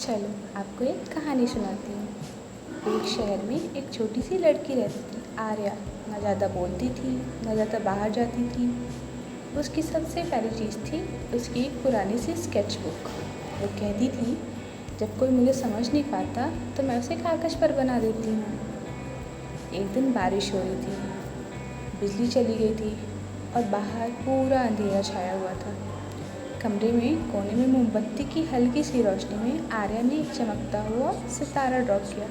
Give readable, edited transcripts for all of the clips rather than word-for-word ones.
चलो आपको एक कहानी सुनाती हूँ। एक शहर में एक छोटी सी लड़की रहती थी, आर्या। ना ज़्यादा बोलती थी, ना ज़्यादा बाहर जाती थी। उसकी सबसे प्यारी चीज़ थी उसकी एक पुरानी सी स्केच बुक। वो कहती थी, जब कोई मुझे समझ नहीं पाता तो मैं उसे कागज़ पर बना देती हूँ। एक दिन बारिश हो रही थी, बिजली चली गई थी और बाहर पूरा अंधेरा छाया हुआ था। कमरे में कोने में मोमबत्ती की हल्की सी रोशनी में आर्या ने एक चमकता हुआ सितारा ड्रॉ किया।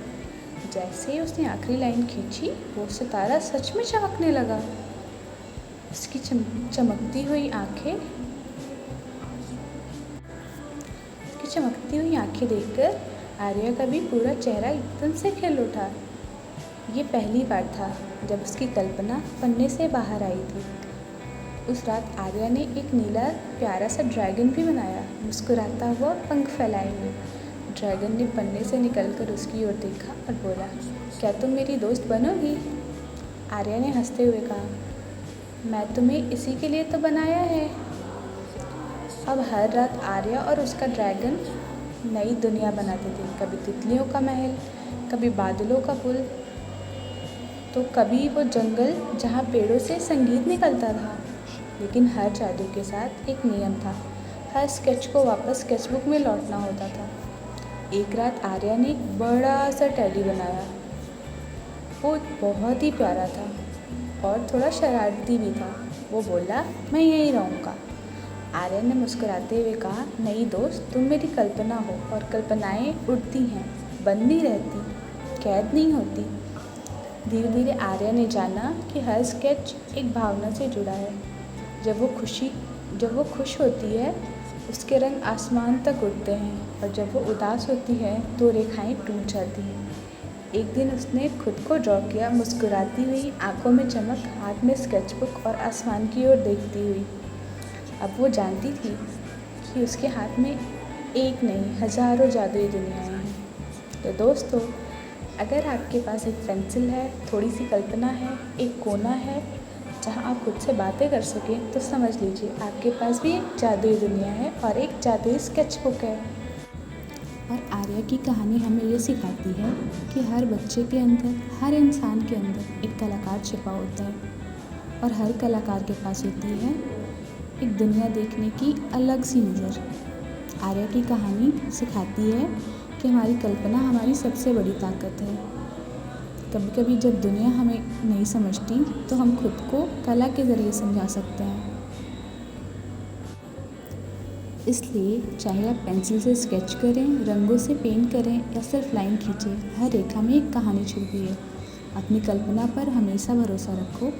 जैसे ही उसने आखिरी लाइन खींची, वो सितारा सच में चमकने लगा। उसकी चमकती हुई आंखें देखकर आर्या का भी पूरा चेहरा एकदम से खिल उठा। ये पहली बार था जब उसकी कल्पना पन्ने से बाहर आई थी। उस रात आर्या ने एक नीला प्यारा सा ड्रैगन भी बनाया, मुस्कुराता हुआ पंख फैलाए हुए। ड्रैगन ने पन्ने से निकलकर उसकी ओर देखा और बोला, क्या तुम मेरी दोस्त बनोगी? आर्या ने हंसते हुए कहा, मैं तुम्हें इसी के लिए तो बनाया है। अब हर रात आर्या और उसका ड्रैगन नई दुनिया बनाते थे। कभी तितलियों का महल, कभी बादलों का पुल, तो कभी वो जंगल जहाँ पेड़ों से संगीत निकलता था। लेकिन हर जादू के साथ एक नियम था, हर स्केच को वापस स्केचबुक में लौटना होता था। एक रात आर्या ने एक बड़ा सा टेडी बनाया। वो बहुत ही प्यारा था और थोड़ा शरारती भी था। वो बोला, मैं यहीं रहूँगा। आर्या ने मुस्कुराते हुए कहा, नहीं दोस्त, तुम मेरी कल्पना हो और कल्पनाएं उड़ती हैं, बंद नहीं रहती, कैद नहीं होती। धीरे धीरे आर्या ने जाना कि हर स्केच एक भावना से जुड़ा है। जब वो खुश होती है उसके रंग आसमान तक उड़ते हैं, और जब वो उदास होती है तो रेखाएं टूट जाती हैं। एक दिन उसने खुद को ड्रॉ किया, मुस्कुराती हुई, आंखों में चमक, हाथ में स्केचबुक और आसमान की ओर देखती हुई। अब वो जानती थी कि उसके हाथ में एक नहीं, हज़ारों जादुई दुनियाएं हैं। तो दोस्तों, अगर आपके पास एक पेंसिल है, थोड़ी सी कल्पना है, एक कोना है जहाँ आप खुद से बातें कर सकें, तो समझ लीजिए आपके पास भी एक जादुई दुनिया है और एक जादुई स्केचबुक है। और आर्या की कहानी हमें ये सिखाती है कि हर बच्चे के अंदर, हर इंसान के अंदर एक कलाकार छिपा होता है, और हर कलाकार के पास होती है एक दुनिया देखने की अलग सी नज़र। आर्या की कहानी सिखाती है कि हमारी कल्पना हमारी सबसे बड़ी ताकत है। कभी कभी जब दुनिया हमें नहीं समझती तो हम खुद को कला के ज़रिए समझा सकते हैं। इसलिए चाहे आप पेंसिल से स्केच करें, रंगों से पेंट करें या सिर्फ लाइन खींचें, हर रेखा में एक कहानी छुपी है। अपनी कल्पना पर हमेशा भरोसा रखो,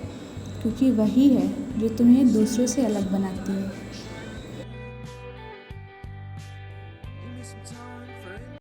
क्योंकि वही है जो तुम्हें दूसरों से अलग बनाती है।